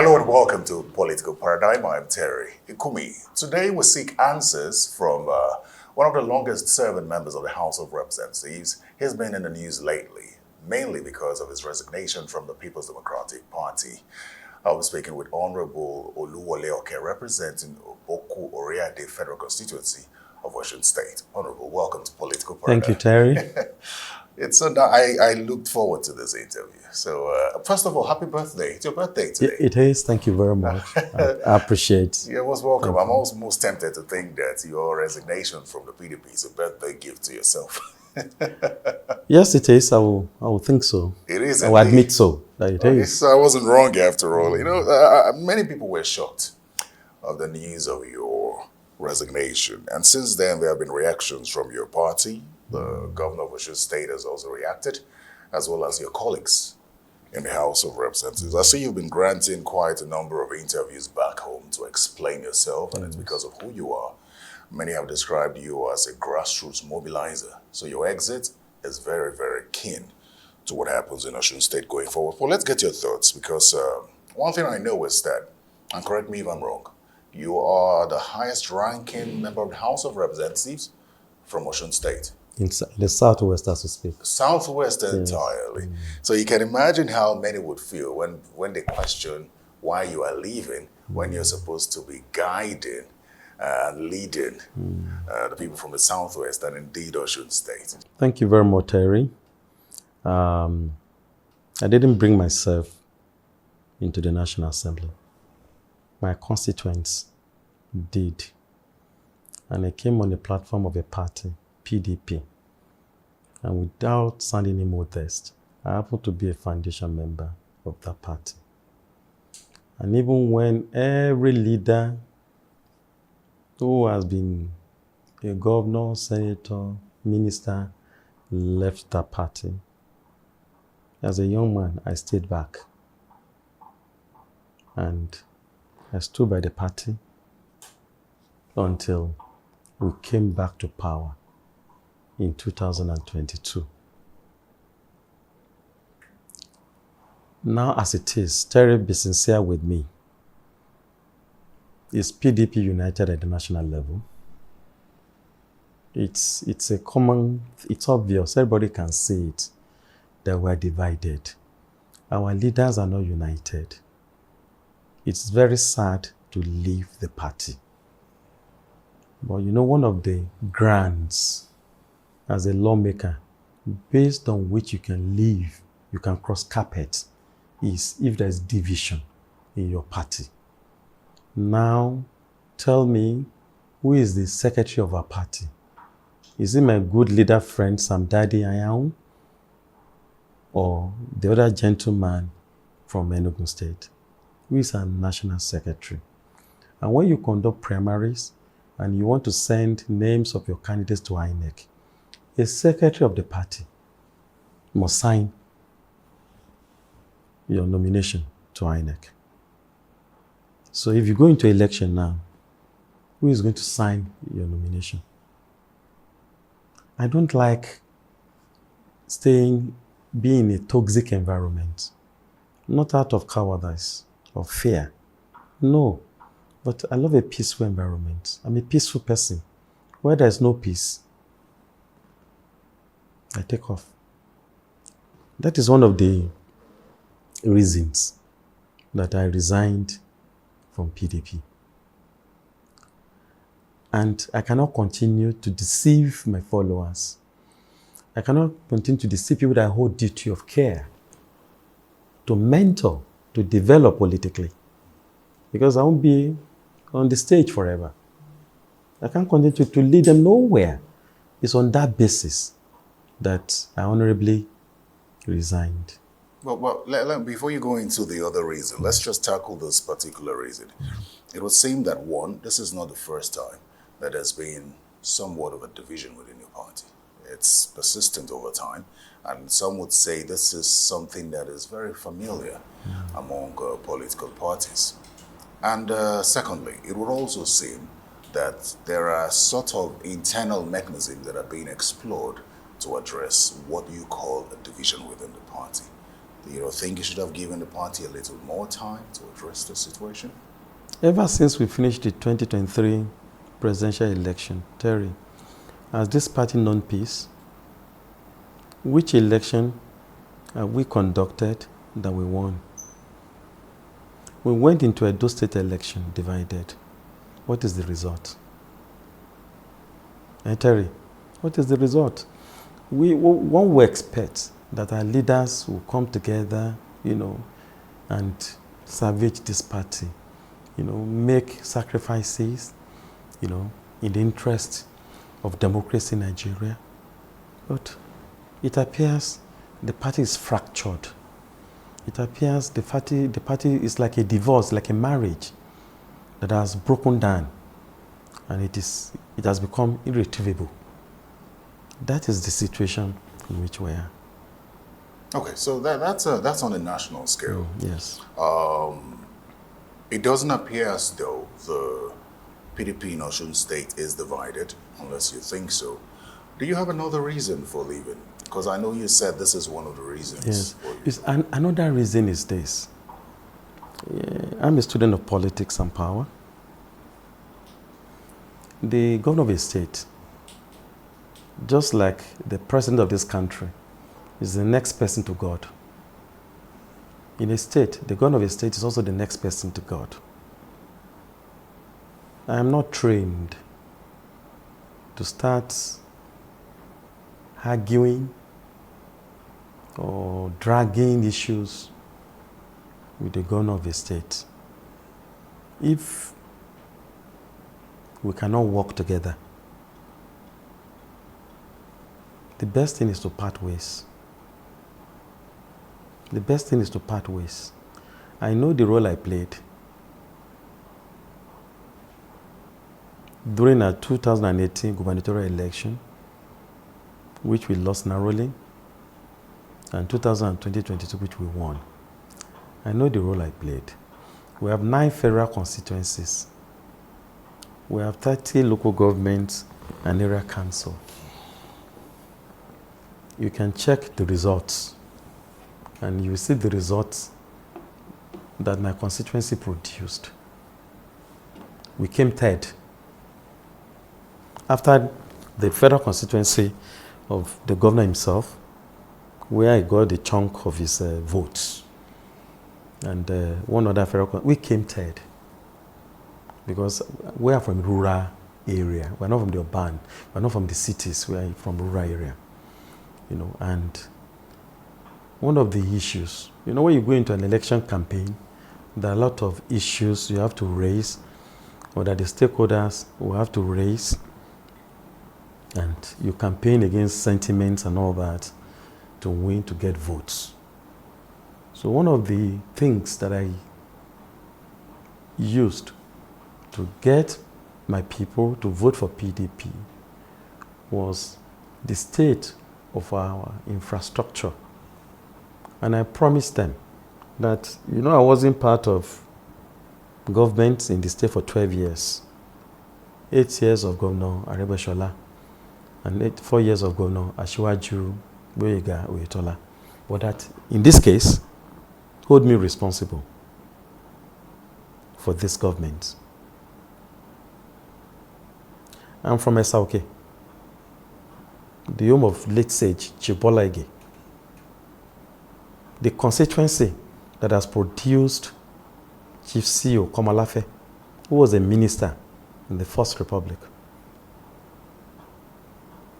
Hello and welcome to Political Paradigm. I'm Terry Ikumi. Today we seek answers from one of the longest serving members of the House of Representatives. He's been in the news lately, mainly because of his resignation from the People's Democratic Party. I'll be speaking with Honorable Oluwole, representing Oboku Oriade Federal Constituency of Osun State. Honorable, welcome to Political Paradigm. Thank you, Terry. I looked forward to this interview. So, first of all, happy birthday. It's your birthday today. It is. Thank you very much. I appreciate it. You're most welcome. I'm almost tempted to think that your resignation from the PDP is a birthday gift to yourself. Yes, it is. I will think so. It is. I will admit so that it is. So I wasn't wrong after all. You know, many people were shocked of the news of your resignation. And since then, there have been reactions from your party. The governor of Osun State has also reacted, as well as your colleagues in the House of Representatives. I see you've been granting quite a number of interviews back home to explain yourself, and it's because of who you are. Many have described you as a grassroots mobilizer. So your exit is very, very keen to what happens in Osun State going forward. Well, let's get your thoughts, because one thing I know is that, and correct me if I'm wrong, you are the highest ranking member of the House of Representatives from Osun State. In the Southwest, as we speak. Southwest entirely. So you can imagine how many would feel when they question why you are leaving, when you're supposed to be guiding and leading the people from the Southwest and indeed Osun State. Thank you very much, Terry. I didn't bring myself into the National Assembly. My constituents did. And I came on the platform of a party, PDP. And without sounding any modest, I happen to be a foundation member of that party. And even when every leader who has been a governor, senator, minister left that party, as a young man, I stayed back. And I stood by the party until we came back to power in 2022. Now, as it is, Terry, be sincere with me. Is PDP united at the national level? It's a common, it's obvious, everybody can see it, that we're divided. Our leaders are not united. It's very sad to leave the party. But you know, one of the grants as a lawmaker, based on which you can leave, you can cross carpet, is if there's division in your party. Now, tell me, who is the secretary of our party? Is it my good leader friend, Sam Dadi Ayaun, or the other gentleman from Enugu State? Who is our national secretary? And when you conduct primaries and you want to send names of your candidates to INEC, a secretary of the party must sign your nomination to INEC. So if you go into election now, who is going to sign your nomination? I don't like being in a toxic environment, not out of cowardice or fear. No, but I love a peaceful environment. I'm a peaceful person. Where there's no peace, I take off. That is one of the reasons that I resigned from PDP. And I cannot continue to deceive my followers. I cannot continue to deceive people that hold duty of care, to mentor, to develop politically. Because I won't be on the stage forever. I can't continue to lead them nowhere. It's on that basis that I honorably resigned. Well, before you go into the other reason, let's just tackle this particular reason. It would seem that, one, this is not the first time that there's been somewhat of a division within your party. It's persistent over time, and some would say this is something that is very familiar among political parties. And secondly, it would also seem that there are sort of internal mechanisms that are being explored to address what you call a division within the party. Do you think you should have given the party a little more time to address the situation? Ever since we finished the 2023 presidential election, Terry, has this party known peace? Which election have we conducted that we won? We went into a Edo State election divided. What is the result? Terry, what is the result? One would expect that our leaders will come together, and salvage this party, make sacrifices, in the interest of democracy in Nigeria. But it appears the party is fractured. It appears the party is like a divorce, like a marriage that has broken down, and it has become irretrievable. That is the situation in which we are. Okay, so that's on a national scale. Yes. It doesn't appear as though the PDP in Osun State is divided, unless you think so. Do you have another reason for leaving? Because I know you said this is one of the reasons. Yes. For you. Another reason is this. I'm a student of politics and power. The governor of a state, just like the president of this country, is the next person to God. In a state, the governor of a state is also the next person to God. I am not trained to start arguing or dragging issues with the governor of a state. If we cannot work together, the best thing is to part ways. The best thing is to part ways. I know the role I played during our 2018 gubernatorial election, which we lost narrowly, and 2022, which we won. I know the role I played. We have 9 federal constituencies. We have 30 local governments and area council. You can check the results, and you see the results that my constituency produced. We came third. After the federal constituency of the governor himself, where I got a chunk of his votes, and one other federal, we came third. Because we are from rural area. We're not from the urban. We're not from the cities. We are from rural area. And one of the issues, when you go into an election campaign, there are a lot of issues you have to raise, or that the stakeholders will have to raise, and you campaign against sentiments and all that to win, to get votes. So one of the things that I used to get my people to vote for PDP was the state of our infrastructure. And I promised them that, I wasn't part of government in the state for 12 years. 8 years of Governor Arebeshola, and 4 years of Governor Asiwaju Boyega Oyetola. But that, in this case, hold me responsible for this government. I'm from Esauke, the home of late sage Chief Bola Ige, the constituency that has produced Chief CEO Komalafe, who was a minister in the First Republic,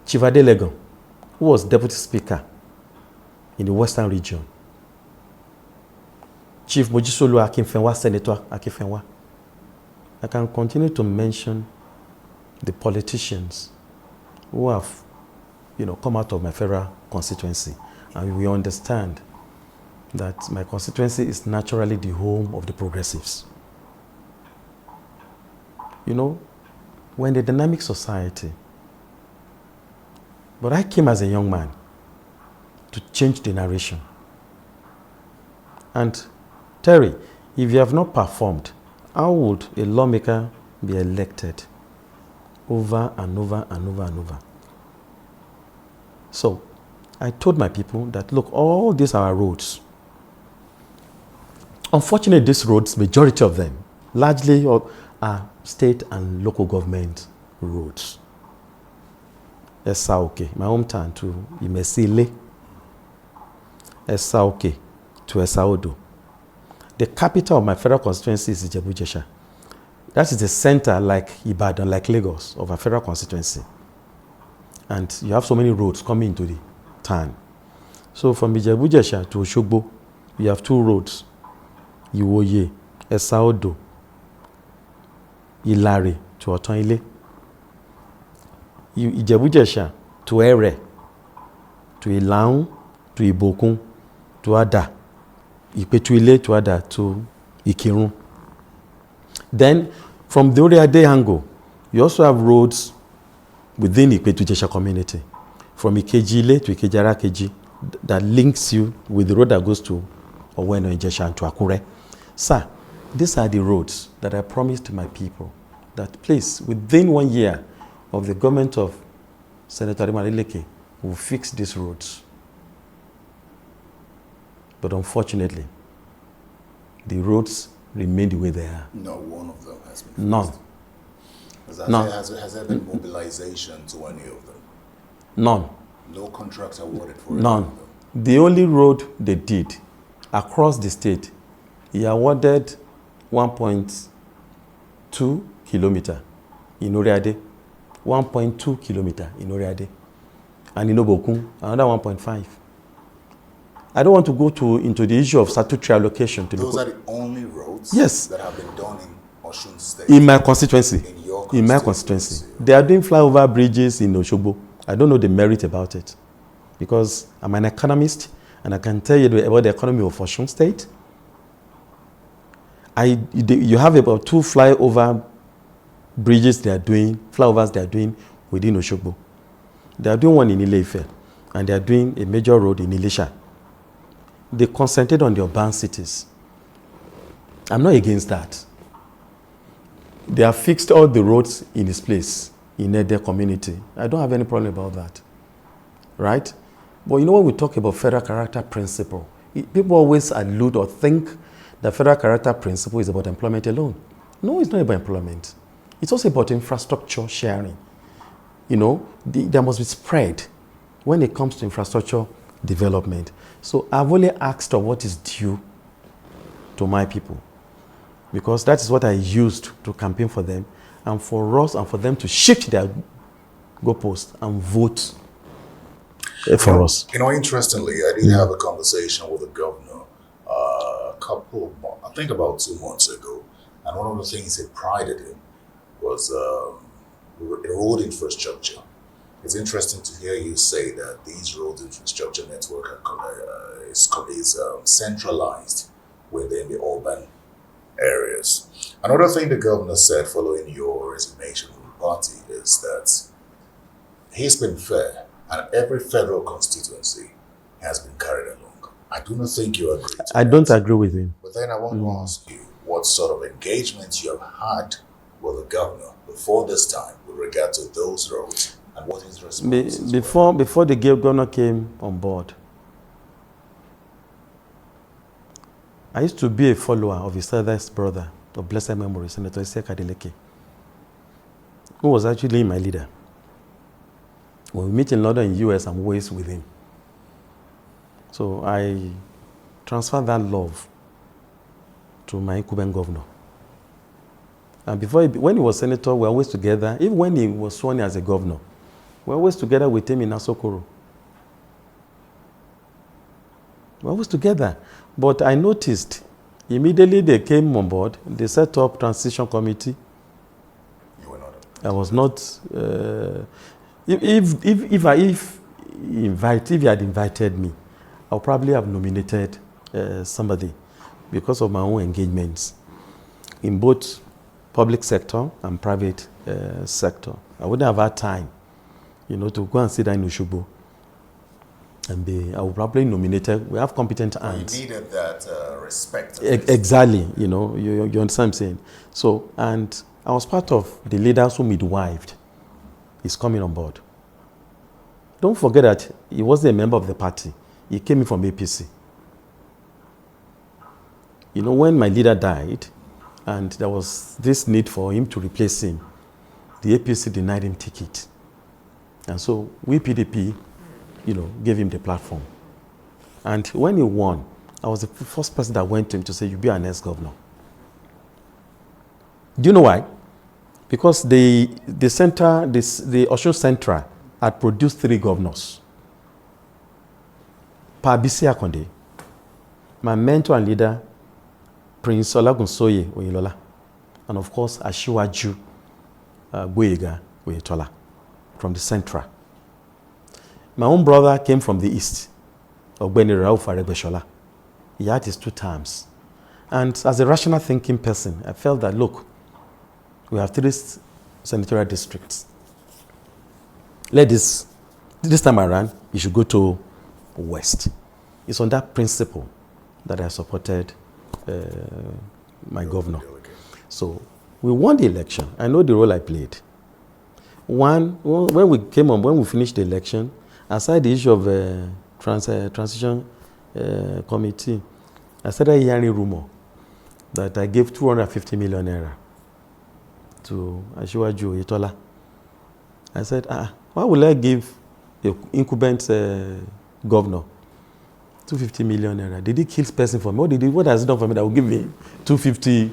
Chief Adeleke, who was deputy speaker in the Western region, Chief Mojisolu Akinfenwa, Senator Akinfenwa. I can continue to mention the politicians who have, come out of my federal constituency, and we understand that my constituency is naturally the home of the progressives. We're in a dynamic society, but I came as a young man to change the narration. And Terry, if you have not performed, how would a lawmaker be elected over and over and over and over? So I told my people that, look, all these are our roads. Unfortunately, these roads, majority of them, largely are state and local government roads. Esauke, my hometown, to Imesile. Esauke to Esaudo. The capital of my federal constituency is Ijebu-Jesha. That is the center, like Ibadan, like Lagos, of a federal constituency. And you have so many roads coming into the town. So from Ijebu-Jesha to Oshogbo, you have 2 roads. Iwoye, Esaudo, Ilare to Otonile. Ijebu-Jesha to Ere, to Ilaun, to Ibokun, to Ada. Ipetuile to Ada, to Ikirun. Then, from the Oriade angle, you also have roads within Ipetu-Jesha community. From Ikejile to Ikejara-Keji, that links you with the road that goes to Oweno-Ijesha and to Akure. Sir, these are the roads that I promised to my people that, please, within 1 year of the government of Senator Adeleke, will fix these roads. But unfortunately, the roads remain the way they are. No one of them has been fixed. None. None. Has there been mobilization to any of them? None. No contracts awarded for any None. of them? The only road they did across the state, he awarded 1.2 kilometer in Oriade, 1.2 kilometer in Oriade, and in Obokun, another 1.5. I don't want to go into the issue of statutory allocation. Those are the only roads Yes. that have been done in Osun State? In my constituency. In your constituency? In my constituency. They are doing flyover bridges in Oshogbo. I don't know the merit about it, because I'm an economist and I can tell you about the economy of Osun State. You have about 2 flyover bridges they are doing, flyovers they are doing within Oshogbo. They are doing one in Ile-Ife, and they are doing a major road in Ilesha. They concentrate on the urban cities. I'm not against that. They have fixed all the roads in this place, in their community. I don't have any problem about that, right? But you know, when we talk about federal character principle, people always allude or think that federal character principle is about employment alone. No, it's not about employment. It's also about infrastructure sharing. You know, there must be spread when it comes to infrastructure development. So I've only asked for what is due to my people, because that is what I used to campaign for them, and for us and for them to shift their goalposts and vote for us. You know, interestingly, I did have a conversation with the governor I think about 2 months ago, and one of the things he prided in was road infrastructure. It's interesting to hear you say that these road infrastructure network is centralized within the urban areas. Another thing the governor said following your resignation from the party is that he's been fair and every federal constituency has been carried along. I do not think you agree to I don't agree with him. But then I want to ask you what sort of engagement you have had with the governor before this time with regard to those roads, and what his response is. Before the governor came on board, I used to be a follower of his eldest brother of blessed memory, Senator Adeleke, who was actually my leader. When we meet in London in the US, I'm always with him. So I transferred that love to my incumbent governor. And when he was senator, we were always together. Even when he was sworn in as a governor, we were always together with him in Asokoro. We were always together. But I noticed, immediately they came on board, they set up transition committee. You were not. I was not. If he had invited me, I would probably have nominated somebody because of my own engagements in both public sector and private sector. I wouldn't have had time, to go and sit down in Oshogbo. And I would probably nominated. We have competent hands. You needed that respect. Exactly, you understand what I'm saying. So, and I was part of the leaders who midwifed. He's coming on board. Don't forget that he wasn't a member of the party. He came in from APC. You know, when my leader died, and there was this need for him to replace him, the APC denied him ticket. And so we PDP, you know, gave him the platform. And when he won, I was the first person that went to him to say, "You be our next governor." Do you know why? Because the Osun Central had produced 3 governors. Pa Bisi Akonde, my mentor and leader, Prince Olagunsoye Oyinlola, and of course, Asiwaju Gboyega Oyetola from the Central. My own brother came from the East, Ogbeni Rauf Aregbesola. He had his 2 terms. And as a rational thinking person, I felt that, look, we have 3 senatorial districts. This time around, you should go to West. It's on that principle that I supported my governor. So we won the election. I know the role I played. When we finished the election, aside the issue of transition committee, I started hearing rumor that I gave 250 million naira to Asiwaju Oyetola. I said, why will I give the incumbent governor 250 million naira? Did he kill this person for me? What has he done for me that will give me 250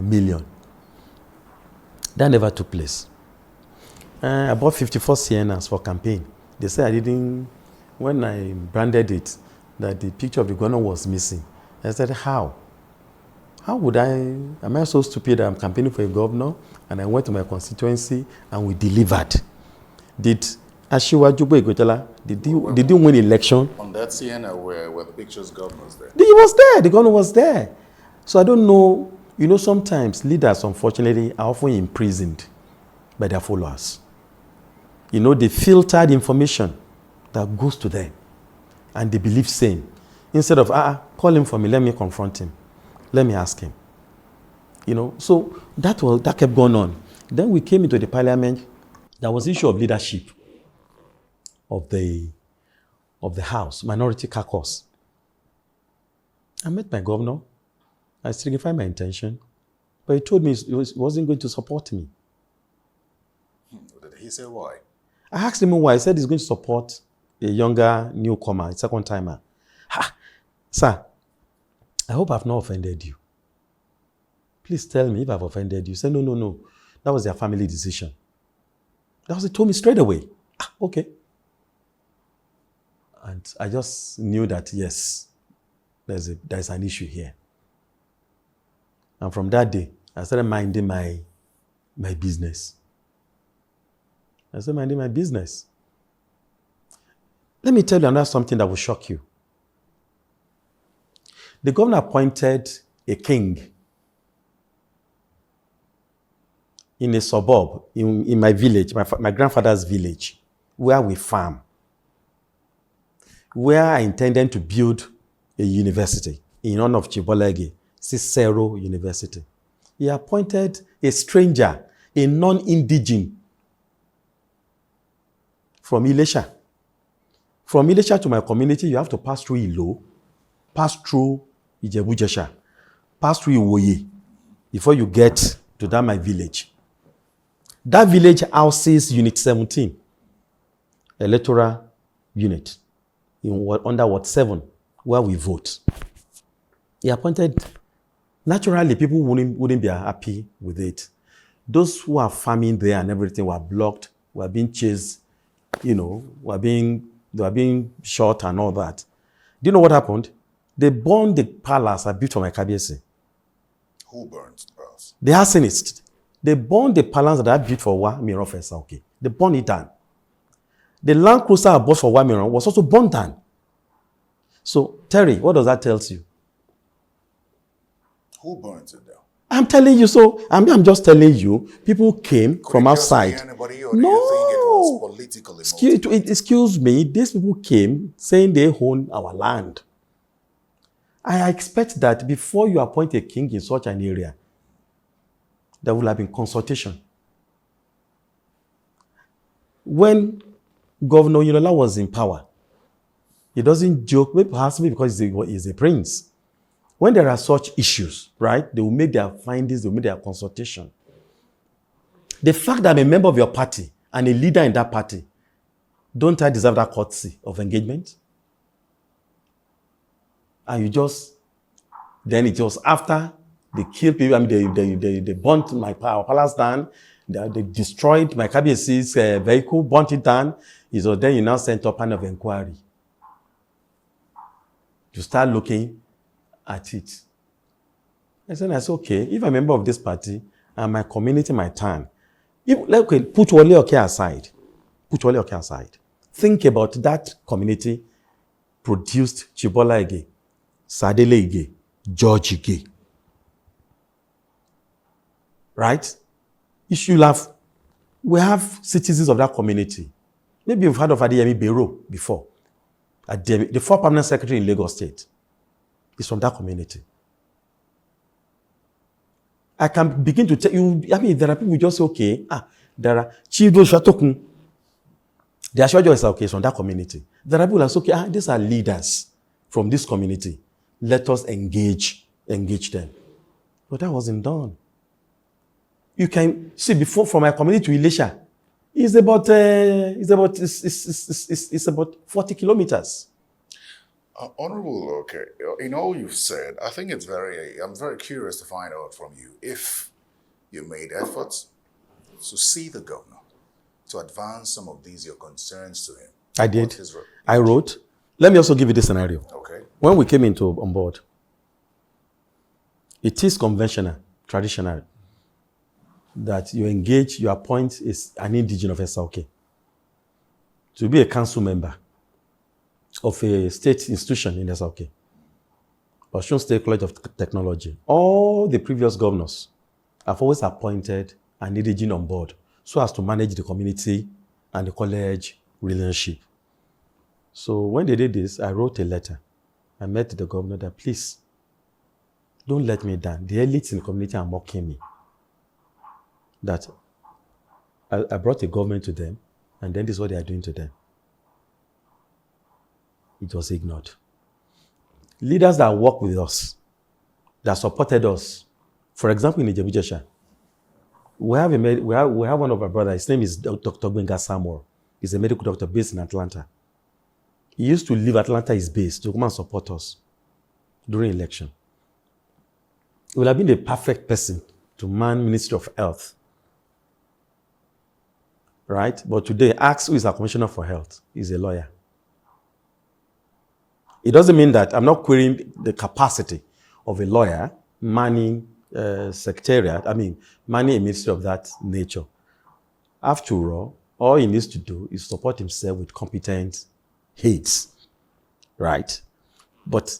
million? That never took place. I bought 54 Siennas for campaign. They said I didn't, when I branded it, that the picture of the governor was missing. I said, how? How would am I so stupid that I'm campaigning for a governor and I went to my constituency and we delivered? Did Asiwaju Oyetola, did he win election? On that Sienna, were the pictures governors there? He was there. The governor was there. So I don't know. You know, sometimes leaders, unfortunately, are often imprisoned by their followers. You know, they filtered information that goes to them and they believe same. Instead of, call him for me, let me confront him. Let me ask him. You know, so that kept going on. Then we came into the parliament. There was issue of leadership of the House, minority caucus. I met my governor. I signified my intention. But he told me he wasn't going to support me. Did he say why? I asked him why. He said he's going to support a younger newcomer, a second timer. Sir, I hope I've not offended you. Please tell me if I've offended you. He said, no. That was their family decision. He told me straight away. Okay. And I just knew that, yes, there's an issue here. And from that day, I started minding my business. Let me tell you another something that will shock you. The governor appointed a king in a suburb, in my village, my grandfather's village, where we farm, where I intended to build a university in honor of Chibolege, Cicero University. He appointed a stranger, a non-indigene, from Ilesha. From Ilesha to my community, you have to pass through Ilo, pass through Ijebu-Jesha, pass through Iwoye before you get to that my village. That village houses Unit 17, electoral unit, under Ward 7, where we vote. He appointed, naturally, people wouldn't be happy with it. Those who are farming there and everything were blocked, were being chased, they were being shot and all that. Do you know what happened? They burned the palace I built for my Kabiesi. Who burned the palace? The arsonists. They burned the palace that I built for Wamiron Fesa. Okay. They burned it down. The Land Cruiser I bought for Wamiron was also burned down. So, Terry, what does that tell you? Who burnt it down? I'm telling you, so I'm just telling you, people came from outside. Anybody, or do you think it was politically motivated? Excuse me, these people came saying they own our land. I expect that before you appoint a king in such an area, there will have been consultation. When Governor Oyinlola was in power, he doesn't joke, perhaps because he's a prince. When there are such issues, right, they will make their findings, they will make their consultation. The fact that I'm a member of your party and a leader in that party, don't I deserve that courtesy of engagement? And you just, then it was after they killed people, I mean, they burnt our palace down, they destroyed my KBC's vehicle, burnt it down. So then you now sent up an of inquiry to start looking at it. I said, okay, if I'm a member of this party and my community, my town, put Wole Oke aside. Put Wole Oke aside. Think about that community produced Chibola Ige, Sadele Ige, George Ige. Right? We have citizens of that community. Maybe you've heard of Adeyemi Bero before. The former permanent secretary in Lagos State is from that community. I can begin to tell you, I mean, there are people who just say, okay, there are Chido Shatokun. The Ashwajo is okay from that community. There are people who say, okay, these are leaders from this community. Let us engage them. But that wasn't done. You can see before from my community to Elisha, it's about 40 kilometers. Honorable, okay, in all you've said, I think I'm very curious to find out from you if you made efforts to see the governor, to advance some of your concerns to him. I did. I wrote. Let me also give you this scenario. Okay. When we came on board, it is conventional, traditional, that you appoint an indigenous of SRK to be a council member of a state institution in SRK, Osun State College of Technology. All the previous governors have always appointed an indigenous on board so as to manage the community and the college relationship. So when they did this, I wrote a letter. I met the governor that, please, don't let me down. The elites in the community are mocking me. That I brought a government to them, and then this is what they are doing to them. It was ignored. Leaders that work with us, that supported us, for example, in Ijebu-Jesha, we have one of our brothers. His name is Dr. Gbenga Samuel. He's a medical doctor based in Atlanta. He used to leave Atlanta, his base, to come and support us during election. He would have been the perfect person to man Ministry of Health. Right? But today, ask who is our commissioner for health. He's a lawyer. It doesn't mean that I'm not querying the capacity of a lawyer manning manning a ministry of that nature. After all he needs to do is support himself with competent aides. Right? But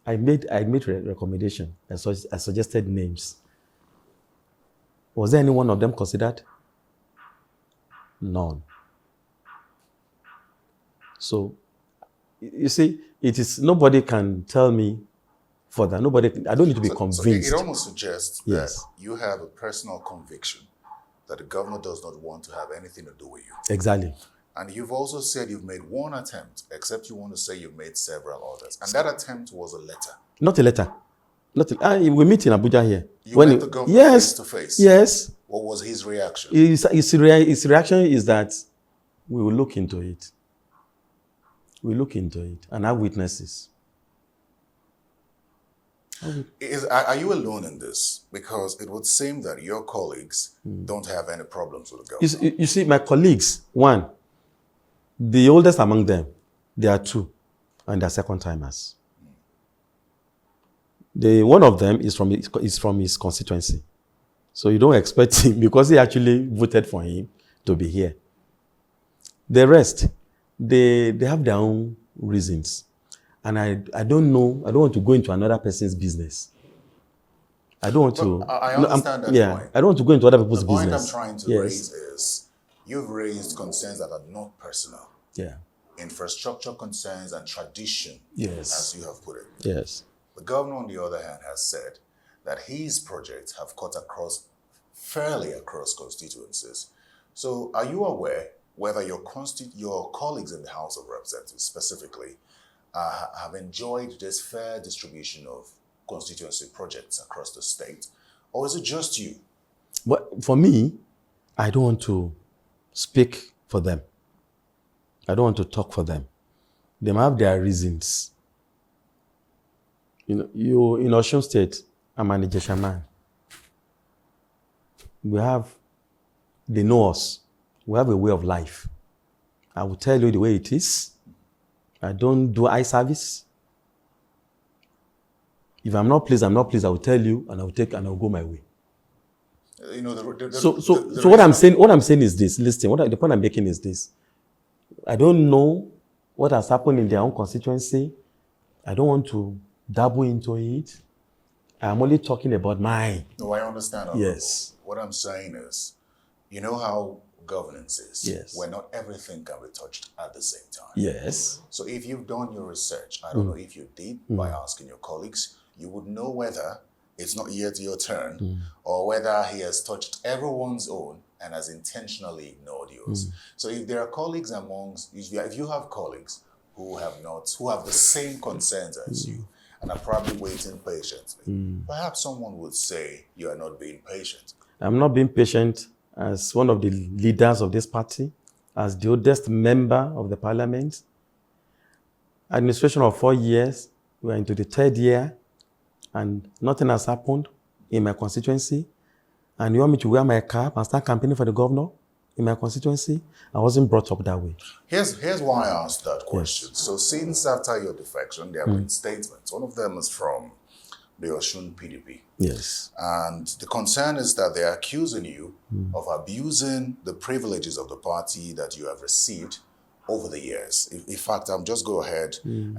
I made a recommendation. I suggested names. Was there any one of them considered? None. So, you see, nobody can tell me further. I don't need to be convinced. So it almost suggests that you have a personal conviction that the governor does not want to have anything to do with you. Exactly. And you've also said you've made one attempt, except you want to say you've made several others. And that attempt was a letter. Not a letter. We meet in Abuja here. You met the governor face to face? Yes. What was his reaction? His reaction is that we will look into it. We look into it and have witnesses. Are you alone in this? Because it would seem that your colleagues don't have any problems with the governor. You see, my colleagues, one, the oldest among them, there are two, and they're second-timers. One of them is from his constituency. So you don't expect him, because he actually voted for him, to be here. The rest, they have their own reasons. And I don't know, I don't want to go into another person's business. I don't want to. I understand that point. I don't want to go into other people's business. The point I'm trying to raise is, you've raised concerns that are not personal. Yeah. Infrastructure concerns and tradition, yes, as you have put it. Yes. The governor, on the other hand, has said that his projects have cut fairly across constituencies. So are you aware whether your colleagues in the House of Representatives specifically have enjoyed this fair distribution of constituency projects across the state? Or is it just you? But for me, I don't want to speak for them. I don't want to talk for them. They might have their reasons. You in Osun State, I'm an Ijesha man. They know us. We have a way of life. I will tell you the way it is. I don't do eye service. If I'm not pleased, I'm not pleased. I will tell you, and I will go my way. So what I'm saying is this. Listen, the point I'm making is this. I don't know what has happened in their own constituency. I don't want to dabble into it. I'm only talking about mine. No, I understand. Yes. What I'm saying is, you know how governance is. Yes. Where not everything can be touched at the same time. Yes. So if you've done your research, I don't know if you did by asking your colleagues, you would know whether it's not yet your turn or whether he has touched everyone's own and has intentionally ignored yours. So if there are colleagues if you have colleagues who have the same concerns as you and are probably waiting patiently, perhaps someone would say you are not being patient. I'm not being patient as one of the leaders of this party, as the oldest member of the parliament. Administration of 4 years, we're into the 3rd year, and nothing has happened in my constituency. And you want me to wear my cap and start campaigning for the governor in my constituency? I wasn't brought up that way. Here's why I asked that question. Yes. So since after your defection, there have been statements. One of them is from the Osun PDP. Yes. And the concern is that they're accusing you of abusing the privileges of the party that you have received over the years. In fact, I'll just go ahead and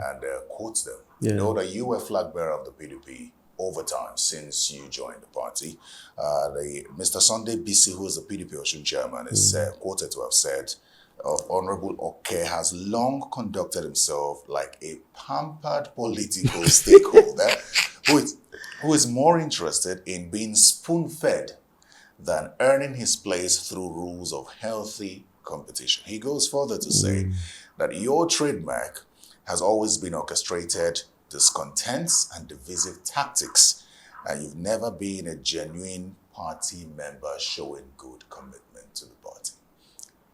quote them. Yeah. You know that you were flag bearer of the PDP over time since you joined the party. Mr. Sunday BC, who is the PDP Osun chairman, is quoted to have said, Honorable Oke has long conducted himself like a pampered political stakeholder who is more interested in being spoon-fed than earning his place through rules of healthy competition. He goes further to say that your trademark has always been orchestrated discontents and divisive tactics, and you've never been a genuine party member showing good commitment to the party.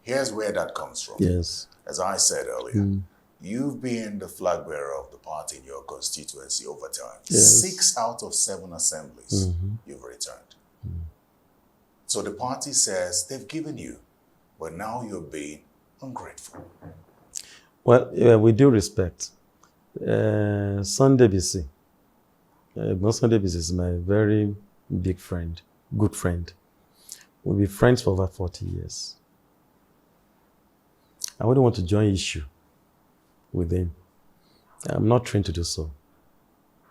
Here's where that comes from. Yes. As I said earlier, you've been the flag bearer of the party in your constituency over time. Yes. 6 out of 7 assemblies you've returned. So the party says they've given you, but now you're being ungrateful. Well, with due respect, Sunday BC, Sunday BC is my very big friend, good friend. We've been friends for over 40 years. I wouldn't want to join issue with him. I'm not trained to do so.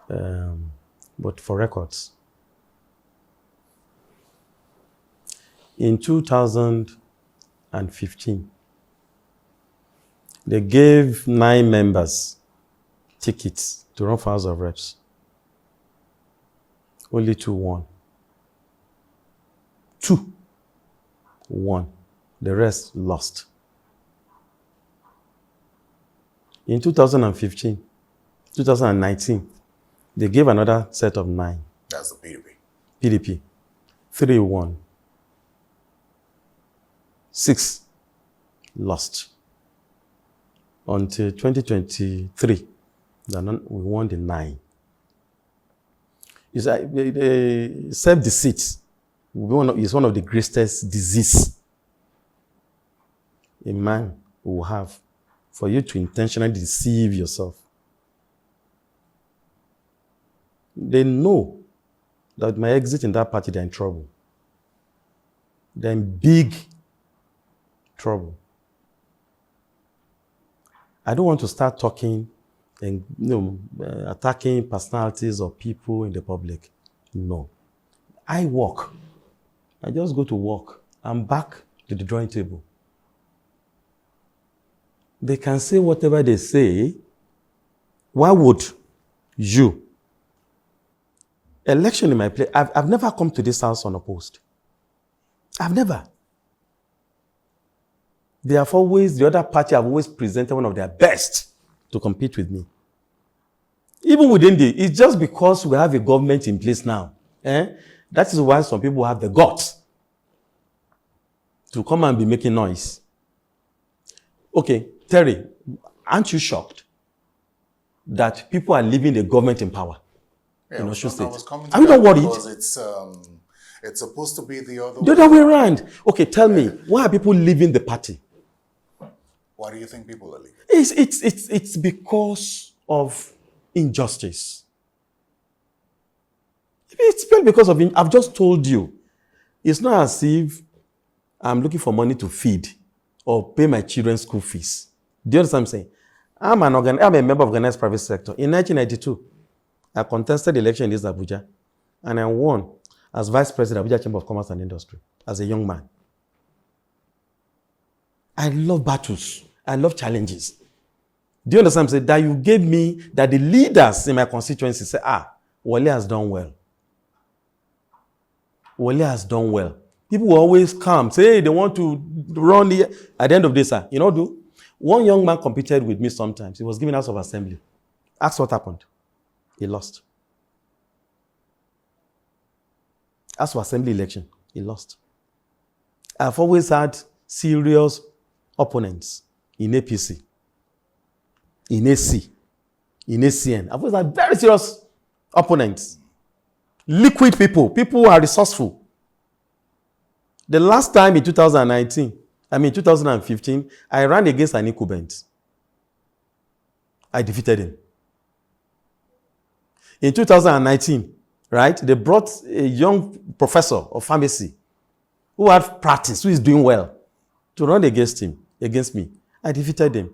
But for records, in 2015, they gave 9 members tickets to run for House of Reps. Only 2 won. 2 won. The rest lost. In 2019, they gave another set of 9. That's the PDP. PDP. 3 won. 6 lost. Until 2023, we won the 9. Self-deceit is one of the greatest diseases a man will have, for you to intentionally deceive yourself. They know that my exit in that party, they're in trouble. They're in big trouble. I don't want to start talking and attacking personalities or people in the public. No. I work. I just go to work. I'm back to the drawing table. They can say whatever they say. Why would you? Election in my place. I've never come to this house unopposed. I've never. The other party have always presented one of their best to compete with me. Even within it's just because we have a government in place now. That is why some people have the guts to come and be making noise. Okay, Terry, aren't you shocked that people are leaving the government in power in Osun State? Are you not worried? Because it's supposed to be the other way. The other way around. Okay, tell me, why are people leaving the party? Why do you think people are leaving? It's because of injustice. It's because of, I've just told you, it's not as if I'm looking for money to feed or pay my children's school fees. Do you understand what I'm saying? I'm a member of organized private sector. In 1992, I contested the election in East Abuja, and I won as vice president of Abuja Chamber of Commerce and Industry as a young man. I love battles. I love challenges. Do you understand what I'm saying? That you gave me, that the leaders in my constituency say, Wole has done well. Wole has done well. People will always come, say, hey, they want to run at the end of this, sir. You know, one young man competed with me sometimes. He was given House of Assembly. Ask what happened. He lost. House of Assembly election. He lost. I've always had serious opponents in APC, in AC, in ACN. I've always had very serious opponents. Liquid people. People who are resourceful. The last time in 2015, I ran against an incumbent. I defeated him. In 2019, right, they brought a young professor of pharmacy who had practice, who is doing well, to run against me. I defeated him.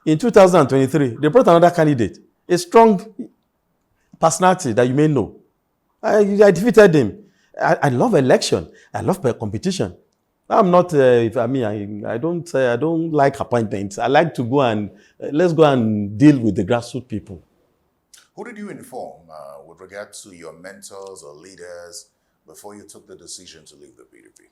In 2023, they brought another candidate, a strong personality that you may know. I defeated him. I love election. I love competition. I'm not. I don't like appointments. I like to go and let's go and deal with the grassroots people. Who did you inform with regard to your mentors or leaders before you took the decision to leave the PDP?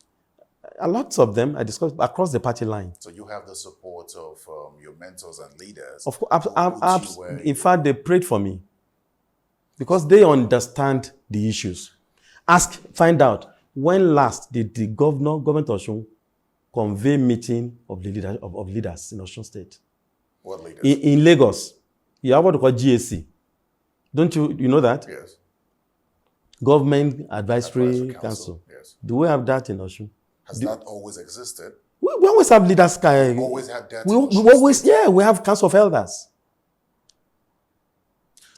A lot of them I discussed across the party line. So you have the support of your mentors and leaders. Of course, in fact, they prayed for me because they understand the issues. Find out when last did the government of Osun convey meeting of leaders in Osun State? What leaders? In Lagos, you have what we call GAC. Don't you know that? Yes. Government Advisory Council. Yes. Do we have that in Osun? Has that always existed? We always have leaders. We always had that. We have Council of Elders.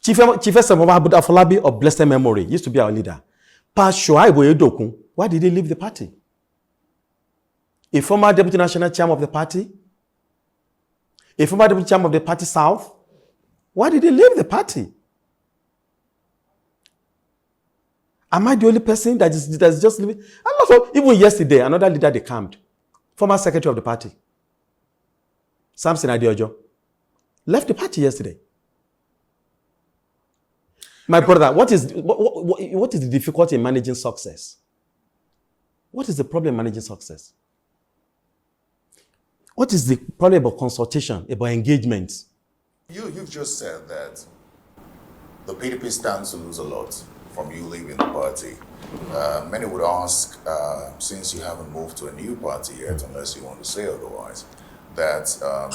Chief Afolabi of blessed memory used to be our leader. Why did he leave the party? A former deputy national chairman of the party, a former deputy chairman of the party South. Why did he leave the party? Am I the only person that is just leaving? Even yesterday, another leader they camped, former secretary of the party, Samson Adeojo, left the party yesterday. My brother, what is the difficulty in managing success? What is the problem in managing success? What is the problem about consultation, about engagement? You've just said that the PDP stands to lose a lot from you leaving the party. Many would ask, since you haven't moved to a new party yet, unless you want to say otherwise, that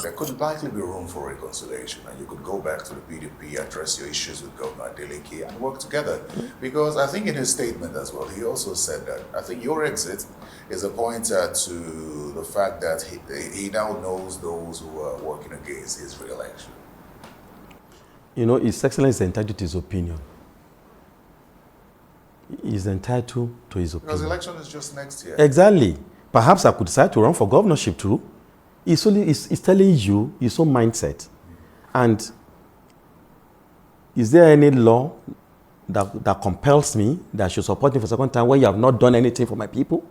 there could likely be room for reconciliation and you could go back to the PDP, address your issues with Governor Adeleke and work together. Because I think in his statement as well, he also said that I think your exit is a pointer to the fact that he now knows those who are working against his re-election. You know, His Excellency is entitled to his opinion. He's entitled to his opinion. Because the election is just next year. Exactly. Perhaps I could decide to run for governorship too. He's telling you his own mindset. And is there any law that compels me that I should support him for a second time when you have not done anything for my people?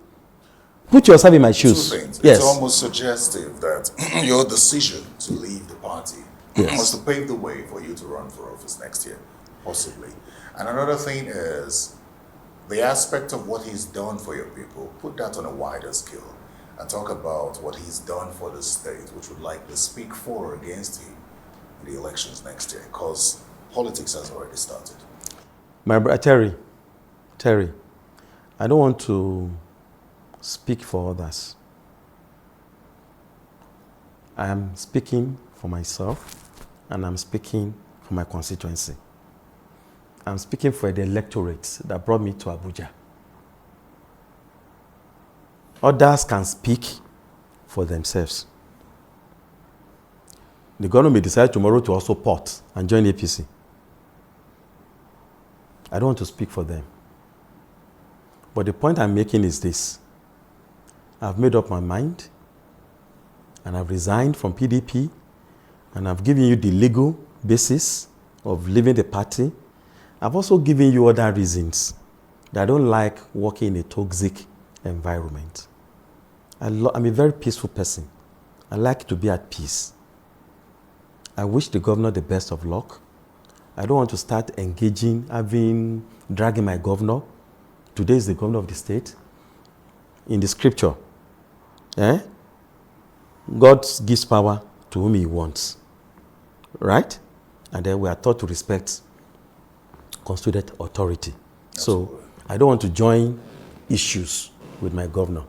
Put yourself in my shoes. Two things. Yes. It's almost suggestive that your decision to leave the party was to pave the way for you to run for office next year, possibly. And another thing is the aspect of what he's done for your people. Put that on a wider scale and talk about what he's done for the state, which would likely speak for or against him in the elections next year. Because politics has already started. My brother Terry, I don't want to speak for others. I am speaking for myself, and I'm speaking for my constituency. I'm speaking for the electorate that brought me to Abuja. Others can speak for themselves. The government may decide tomorrow to also port and join APC. I don't want to speak for them. But the point I'm making is this. I've made up my mind, and I've resigned from PDP, and I've given you the legal basis of leaving the party. I've also given you other reasons that I don't like working in a toxic environment. I'm a very peaceful person. I like to be at peace. I wish the governor the best of luck. I don't want to start engaging, dragging my governor. Today is the governor of the state. In the scripture, God gives power to whom he wants. Right? And then we are taught to respect constituted authority. Absolutely. So I don't want to join issues with my governor.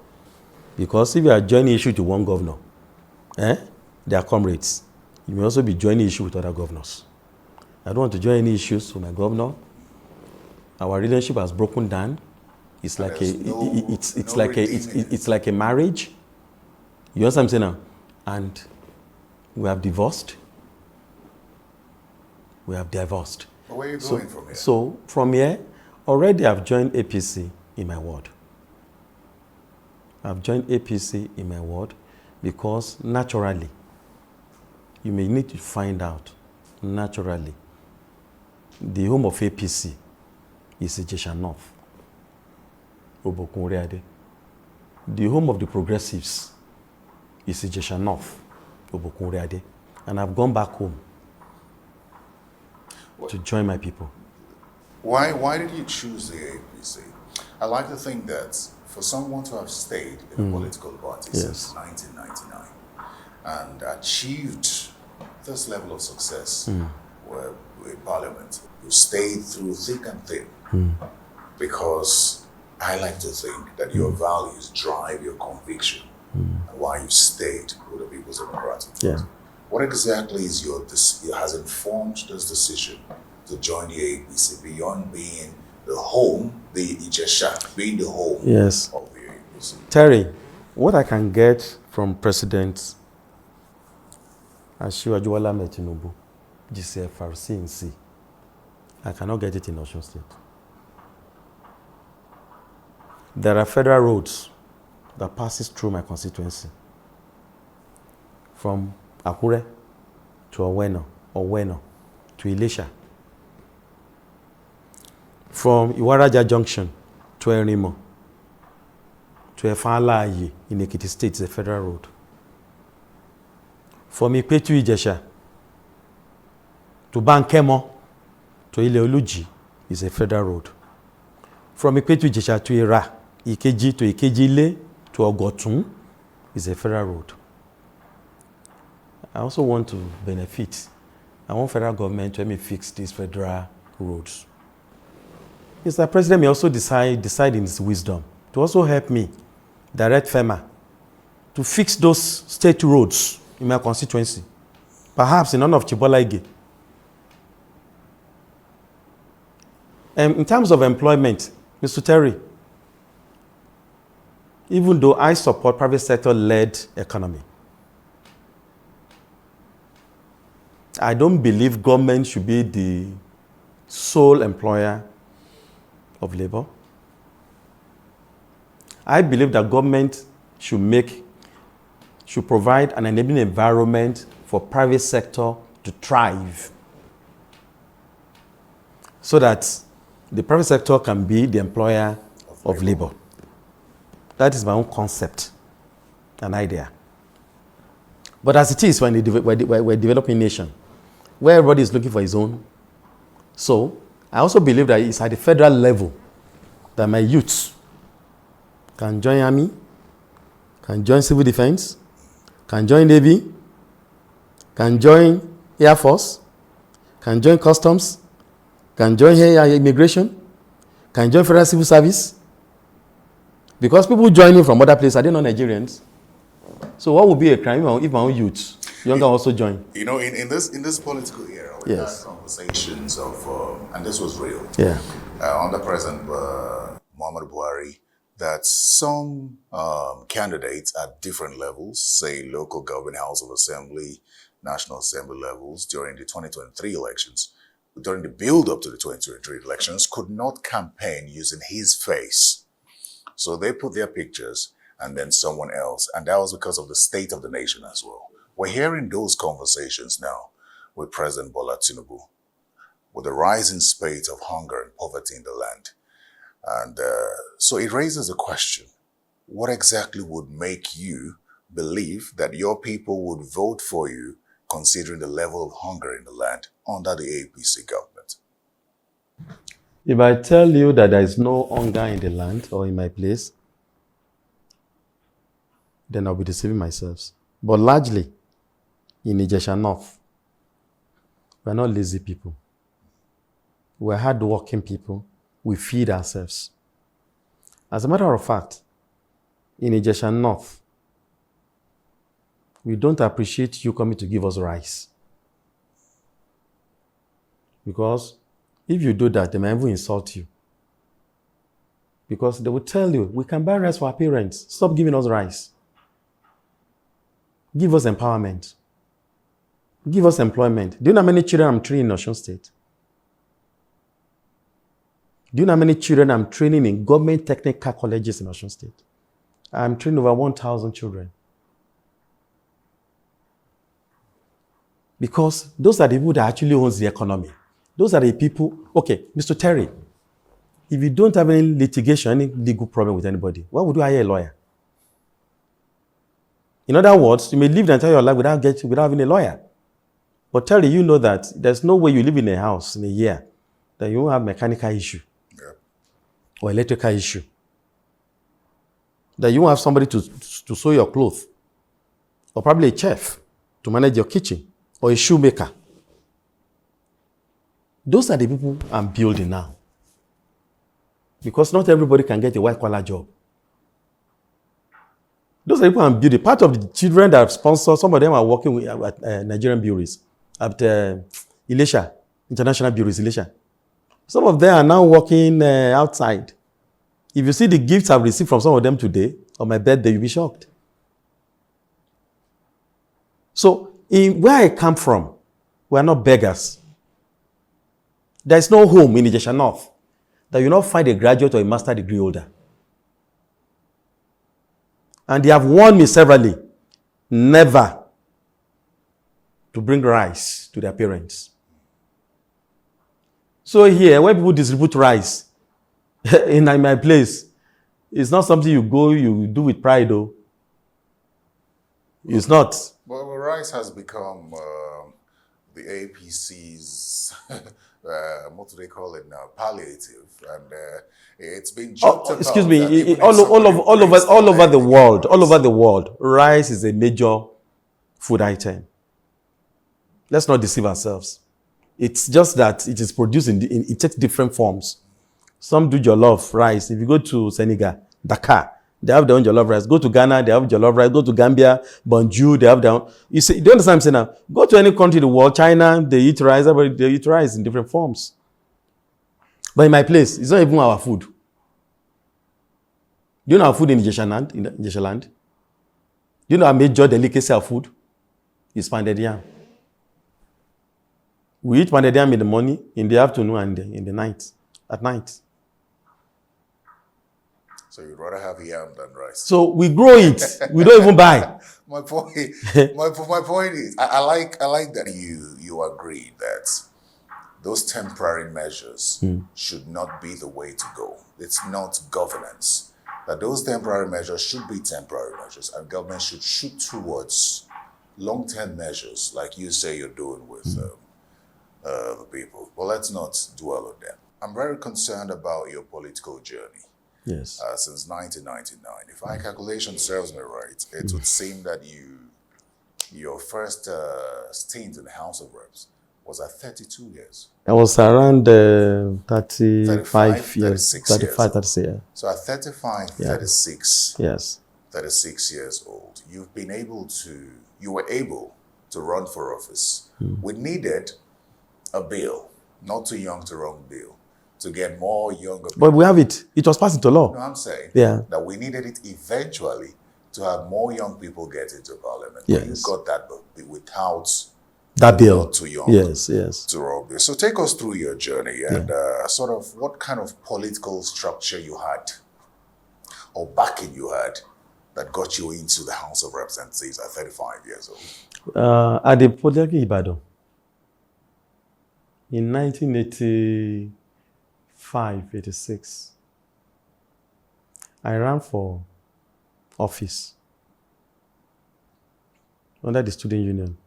Because if you are joining issue to one governor, they are comrades. You may also be joining issue with other governors. I don't want to join any issues with my governor. Our relationship has broken down. It's like it's like a marriage. You understand what I'm saying now? And we have divorced. We have divorced. But where are you going from here? So from here, already I've joined APC in my ward. I've joined APC in my ward because naturally, you may need to find out, naturally, the home of APC is Ijesha North, Obokunreade. The home of the progressives is Ijesha North, Obokunreade. And I've gone back home to join my people. Why did you choose the APC? I like to think that for someone to have stayed in a political party since 1999 and achieved this level of success in Parliament, you stayed through thick and thin because I like to think that your values drive your conviction and why you stayed with the People's Democratic Party. Yeah. What exactly is has informed this decision to join the APC beyond being the home, the Ijesha, being the home of the APC? Terry, what I can get from President Asiwaju Bola Ahmed Tinubu, GCFRC in C, I cannot get it in Osun State. There are federal roads that passes through my constituency, from Akure to Oweno to Ilesha, from Iwaraja Junction to Erimo to Efalaye in Ekiti State is a federal road. From Ipetu Ijesha to Bankemo to Ile-Oluji is a federal road. From Ipetu Ijesha to Ira, Ikeji to Ikejile to Ogotun is a federal road. I also want to benefit. I want federal government to help me fix these federal roads. Mr. President may also decide in his wisdom to also help me direct FEMA to fix those state roads in my constituency, perhaps in none of Chibola-Ige. In terms of employment, Mr. Terry, even though I support private sector-led economy, I don't believe government should be the sole employer of labor. I believe that government should provide an enabling environment for private sector to thrive so that the private sector can be the employer of labor. That is my own concept, an idea. But as it is, we're a developing nation where everybody is looking for his own. So I also believe that it's at the federal level that my youths can join army, can join civil defense, can join Navy, can join Air Force, can join customs, can join here immigration, can join federal civil service. Because people joining from other places, are they not Nigerians? So what would be a crime if my own youth, younger, also join? You know, in this political era, we had Yes. conversations of, and this was real, Yeah. under President Muhammad Buhari, that some candidates at different levels, say local government, House of Assembly, National Assembly levels, during the 2023 elections, during the build-up to the 2023 elections, could not campaign using his face. So they put their pictures and then someone else. And that was because of the state of the nation as well. We're hearing those conversations now with President Bola Tinubu, with the rising spate of hunger and poverty in the land. And so it raises a question. What exactly would make you believe that your people would vote for you considering the level of hunger in the land under the APC government? If I tell you that there is no hunger in the land or in my place, then I'll be deceiving myself. But largely, in Ijesha North, we're not lazy people. We're hardworking people. We feed ourselves. As a matter of fact, in Ijesha North, we don't appreciate you coming to give us rice. Because if you do that, they might even insult you. Because they will tell you, we can buy rice for our parents. Stop giving us rice. Give us empowerment. Give us employment. Do you know how many children I'm training in Osun State? Do you know how many children I'm training in government technical colleges in Osun State? I'm training over 1,000 children. Because those are the people that actually owns the economy. Those are the people. Okay, Mr. Terry, if you don't have any litigation, any legal problem with anybody, why would you hire a lawyer? In other words, you may live the entire life without having a lawyer. But Terry, you know that there's no way you live in a house in a year that you won't have mechanical issue or electrical issue. That you won't have somebody to sew your clothes, or probably a chef to manage your kitchen, or a shoemaker. Those are the people I'm building now. Because not everybody can get a white-collar job. Those are the people I'm building. Part of the children that I've sponsored, some of them are working with, at Nigerian bureaus, at Ilesha, International Bureaus, Ilesha. Some of them are now working outside. If you see the gifts I've received from some of them today, on my birthday, you'll be shocked. So, where I come from, we are not beggars. There is no home in Ijesha North that you not find a graduate or a master degree holder. And they have warned me severally never to bring rice to their parents. So here, when people distribute rice in my place, it's not something you do with pride, though. It's not. Well, rice has become the APC's, what do they call it now, palliative, and it's been joked about. Excuse me, all over the world, rice is a major food item. Let's not deceive ourselves. It's just that it is produced it takes different forms. Some do jollof rice. If you go to Senegal, Dakar, they have their own jollof rice. Go to Ghana, they have jollof rice. Go to Gambia, Banjul, they have their own. You see, do you understand what I'm saying now? Go to any country in the world, China, they eat rice. Everybody, they eat rice in different forms. But in my place, it's not even our food. Do you know our food in Ijesha land? Do you know our major delicacy of food? It's pounded yam. We eat pounded yam in the morning, in the afternoon, and in the night. At night. So you'd rather have yam than rice. So we grow it. We don't even buy. My point is, I like that you agree that those temporary measures should not be the way to go. It's not governance. That those temporary measures should be temporary measures, and government should shoot towards long-term measures, like you say you're doing with the people. Well, let's not dwell on them. I'm very concerned about your political journey. Yes. Since 1999. If my calculation serves me right, it would seem that your first stint in the House of Reps was at 32 years. I was around 35 years. 36 36 years. So at 35, Yeah. 36, Yes. 36 years old, you were able to run for office. We needed a bill, not too young to run bill, to get more younger people. But we have it. It was passed into law. No, I'm saying that we needed it eventually to have more young people get into parliament. Yes. You got that without that bill. Not too young. Yes. To run bill. So take us through your journey and sort of what kind of political structure you had or backing you had that got you into the House of Representatives at 35 years old. At the Polytechnic Ibadan in 1985, 86, I ran for office under the student union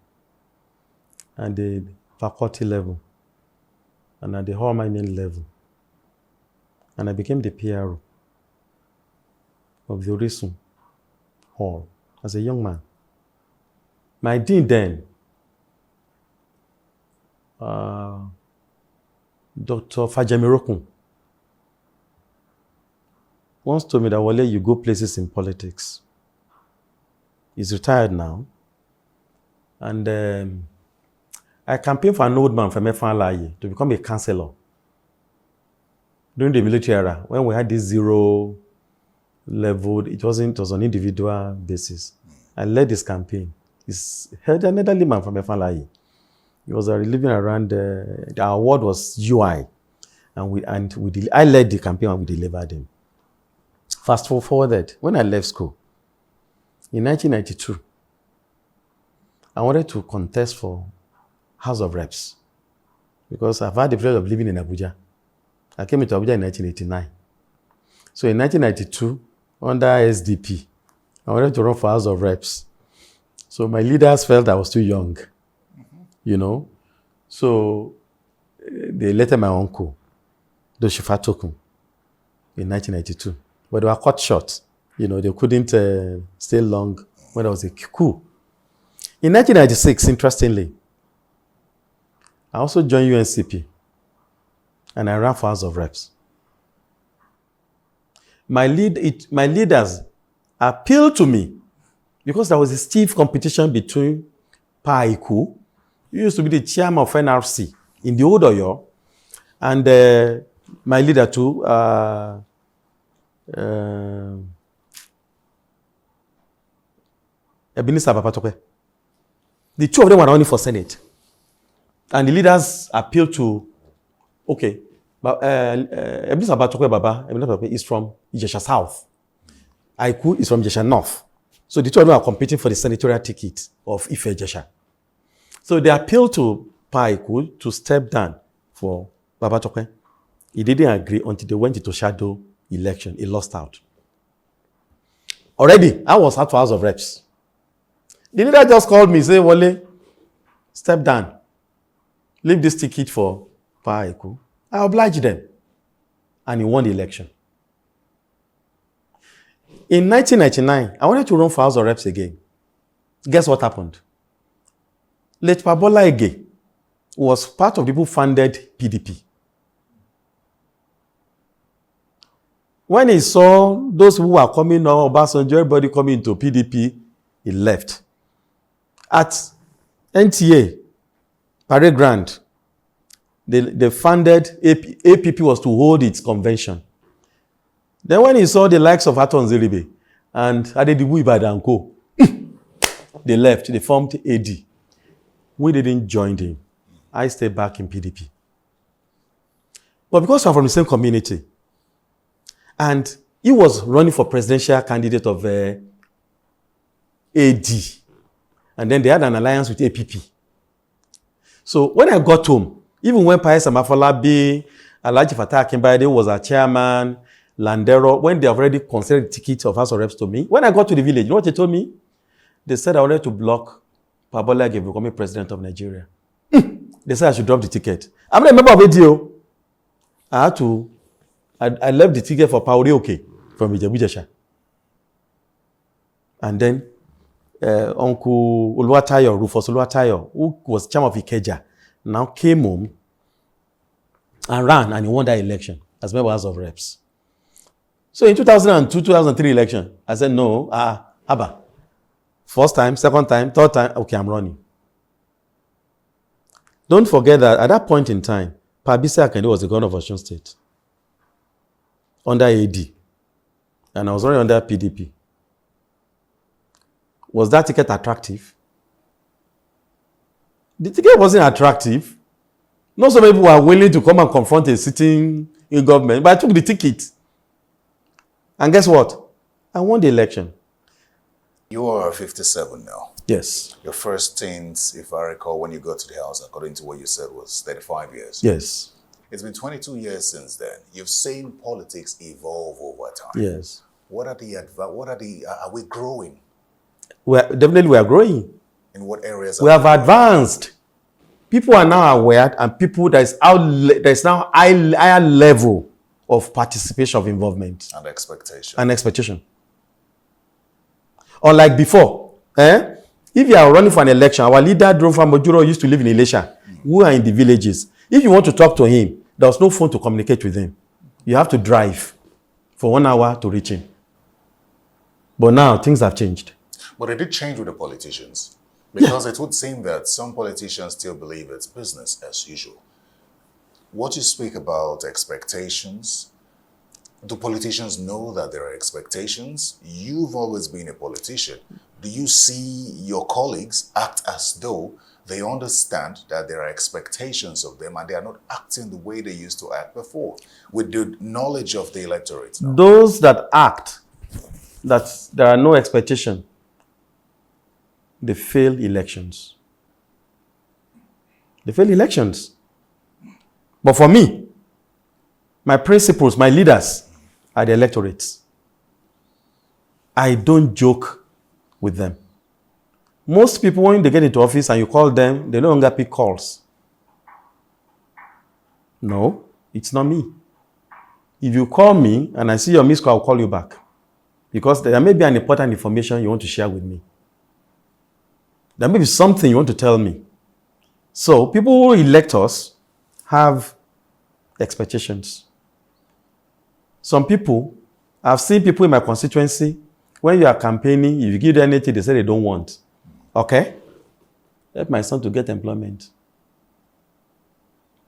and the faculty level and at the whole mining level. And I became the PRO of the Orisun Hall as a young man. My dean then, Dr. Fajamirokun, once told me that, Wale, you go places in politics. He's retired now. And I campaigned for an old man from Efan to become a councillor during the military era, when we had this zero level, it was on individual basis. I led this campaign. He's an elderly man from Efan. He was living around, the award was UI. I led the campaign and we delivered him. Fast forward, when I left school, in 1992, I wanted to contest for House of Reps because I've had the pleasure of living in Abuja. I came into Abuja in 1989. So in 1992, under SDP, I wanted to run for House of Reps. So my leaders felt I was too young, So they elected my uncle, Doshifa Tokun, in 1992. But they were cut short. They couldn't stay long when I was a coup. In 1996, interestingly, I also joined UNCP and I ran for House of Reps. My leaders appealed to me because there was a stiff competition between Pa Iku, who used to be the chairman of NRC in the old Oyo, and my leader too, Ebenezer Papatope. The two of them were running for Senate. And the leaders appealed to, Ebenezer Papatope is from Ijesha South. Aiku is from Ijesha North. So the two of them are competing for the senatorial ticket of Ife Ijesha. So they appealed to Aiku to step down for Papatope. He didn't agree until they went into shadow election. He lost out. Already, I was out for House of Reps. The leader just called me, say, Wale, step down. Leave this ticket for Paiku. I obliged them. And he won the election. In 1999, I wanted to run for House of Reps again. Guess what happened? Late Pabola Ege was part of the people who funded PDP. When he saw those who were coming now, Obasanjo, everybody coming into PDP, he left. At NTA, Parade Grand, they funded, APP was to hold its convention. Then when he saw the likes of Aton Zeribe and Adedibu Ibadan and Co., they left, they formed AD. We didn't join him. I stayed back in PDP. But because I'm from the same community, and he was running for presidential candidate of AD, and then they had an alliance with APP. So when I got home, even when Pius Amafolabi, Alhaji Fatah Akinbade was our chairman, Landero, when they already considered the ticket of House of Reps to me, when I got to the village, you know what they told me? They said I wanted to block Pabola Ege becoming president of Nigeria. They said I should drop the ticket. I'm not a member of ADO. I left the ticket for Paorioke from Ijebu-Jesha. And then Uncle Oluwatayo, Rufus Oluwatayo, who was chairman of Ikeja, now came home and ran, and he won that election as member of House of Reps. So in 2002, 2003 election, I said, no, Abba. First time, second time, third time, okay, I'm running. Don't forget that at that point in time, Pabisi Akande was the governor of Osun State under AD, and I was running under PDP. Was that ticket attractive? The ticket wasn't attractive. Not so many people were willing to come and confront a sitting in government, but I took the ticket. And guess what? I won the election. You are 57 now. Yes. Your first stint, if I recall, when you got to the House, according to what you said, was 35 years. Yes. It's been 22 years since then. You've seen politics evolve over time. Yes. Are we growing? We are growing. In what areas? We have advanced. People are now aware, and people there's now higher level of participation, of involvement. And expectation. Unlike before, if you are running for an election, our leader drove from Ojuro, used to live in Ilesha, who are in the villages. If you want to talk to him, there was no phone to communicate with him. You have to drive for 1 hour to reach him. But now things have changed. But it did change with the politicians. Because it would seem that some politicians still believe it's business as usual. What you speak about expectations, do politicians know that there are expectations? You've always been a politician. Do you see your colleagues act as though they understand that there are expectations of them and they are not acting the way they used to act before, with the knowledge of the electorate now? Those that act that there are no expectations, they fail elections. They fail elections. But for me, my principles, my leaders are the electorates. I don't joke with them. Most people, when they get into office and you call them, they no longer pick calls. No, it's not me. If you call me and I see your missed call, I'll call you back. Because there may be an important information you want to share with me. There may be something you want to tell me. So people who elect us have expectations. Some people, I've seen people in my constituency, when you are campaigning, if you give them anything, they say they don't want. Okay? Help my son to get employment.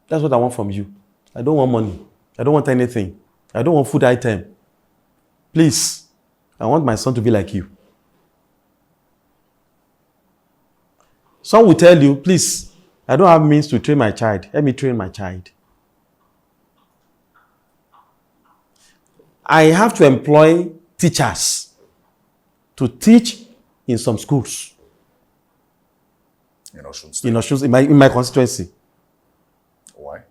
That's what I want from you. I don't want money. I don't want anything. I don't want food item. Please, I want my son to be like you. Some will tell you, please, I don't have means to train my child. Let me train my child. I have to employ teachers to teach in some schools. In Osun State? In my constituency. Why?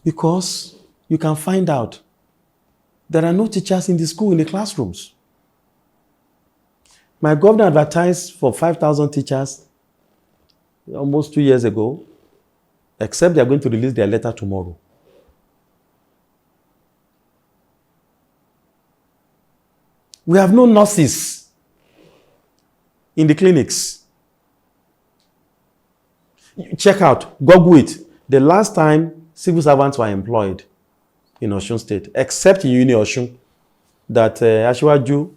Because you can find out there are no teachers in the school, in the classrooms. My governor advertised for 5,000 teachers almost 2 years ago, except they are going to release their letter tomorrow. We have no nurses in the clinics. Check out, Google it. The last time civil servants were employed in Osun State, except in Uni Osun, that Asiwaju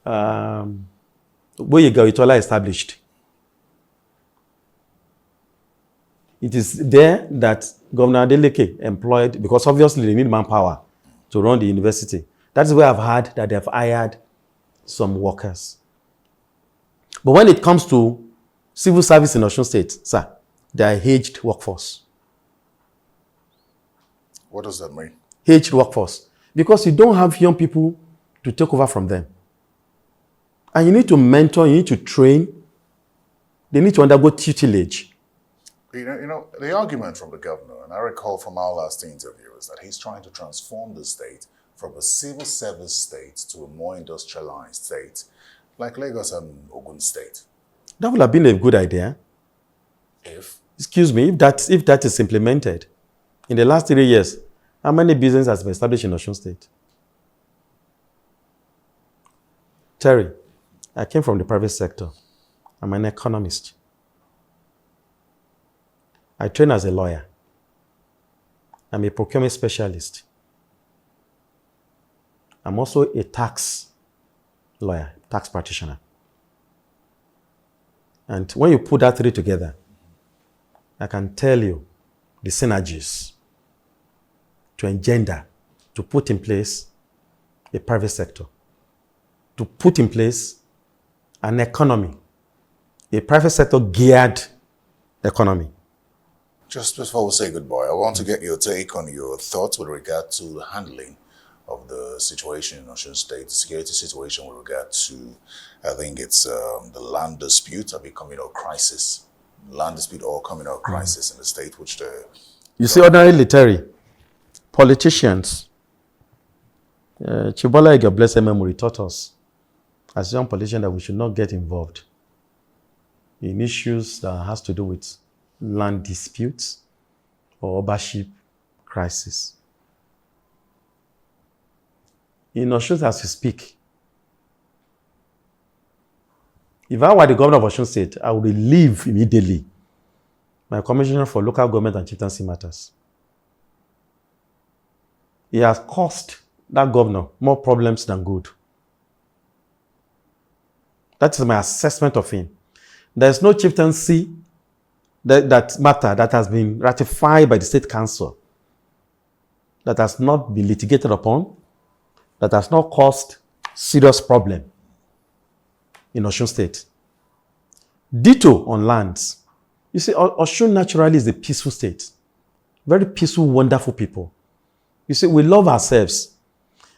Boyega Itola established. It is there that Governor Adeleke employed, because obviously they need manpower to run the university. That's where I've heard that they've hired some workers. But when it comes to civil service in Osun State, sir, they are aged workforce. What does that mean? Aged workforce. Because you don't have young people to take over from them. And you need to mentor, you need to train. They need to undergo tutelage. You know, the argument from the governor, and I recall from our last interview, is that he's trying to transform the state from a civil service state to a more industrialized state, like Lagos and Ogun State. That would have been a good idea. Excuse me, if that is implemented, in the last 3 years, how many businesses has been established in Osun State? Terry, I came from the private sector. I'm an economist. I train as a lawyer. I'm a procurement specialist. I'm also a tax lawyer, tax practitioner. And when you put that three together, I can tell you the synergies to engender, to put in place a private sector, to put in place an economy, a private sector geared economy. Just before we say goodbye, I want to get your take on your thoughts with regard to the handling of the situation in Osun State, the security situation with regard to, I think it's the land dispute, a big communal crisis. Land dispute or communal crisis in the state, which the... You see, ordinarily, Terry, politicians, Chibola Ige, blessed memory, taught us as young politicians that we should not get involved in issues that has to do with land disputes or ownership crisis. In Osun, as we speak, if I were the governor of Osun State, I would leave immediately my commissioner for local government and chieftaincy matters. He has caused that governor more problems than good. That is my assessment of him. There is no chieftaincy that matter that has been ratified by the state council, that has not been litigated upon, that has not caused serious problem in Osun State. Ditto on lands. You see, Osun naturally is a peaceful state. Very peaceful, wonderful people. You see, we love ourselves.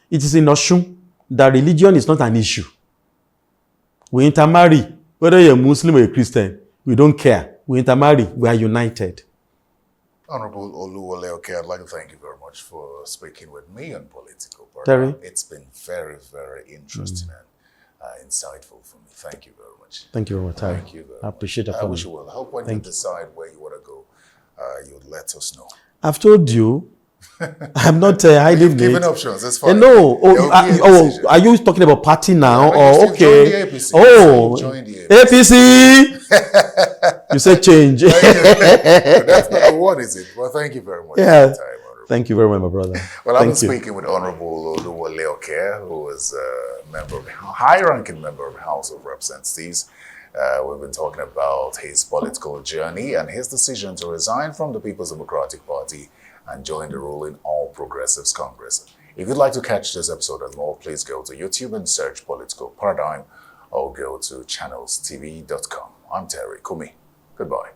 It is in Osun that religion is not an issue. We intermarry, whether you're a Muslim or a Christian, we don't care. We intermarry, we are united. Honorable Oluwole, I'd like to thank you very much for speaking with me on Political Party. Terry? It's been very, very interesting and insightful for me. Thank you very much. Thank you very much, Terry. Thank you very I appreciate much. it. I wish you well. I hope when you decide where you want to go, you'd let us know. I've told you, I'm not hiding You've it. given options. It's fine. No. Oh, are you talking about party now? Yeah, Or okay. Join the APC. APC. You said change. That's not the one, is it? Well, thank you very much for your time, Honorable. Thank you very much, my brother. Well, I've been speaking with Honorable Oluwole, who is a high-ranking member of the House of Representatives. We've been talking about his political journey and his decision to resign from the People's Democratic Party and join the ruling All Progressives Congress. If you'd like to catch this episode and more, please go to YouTube and search Political Paradigm or go to channelstv.com. I'm Terry Kumi. Goodbye.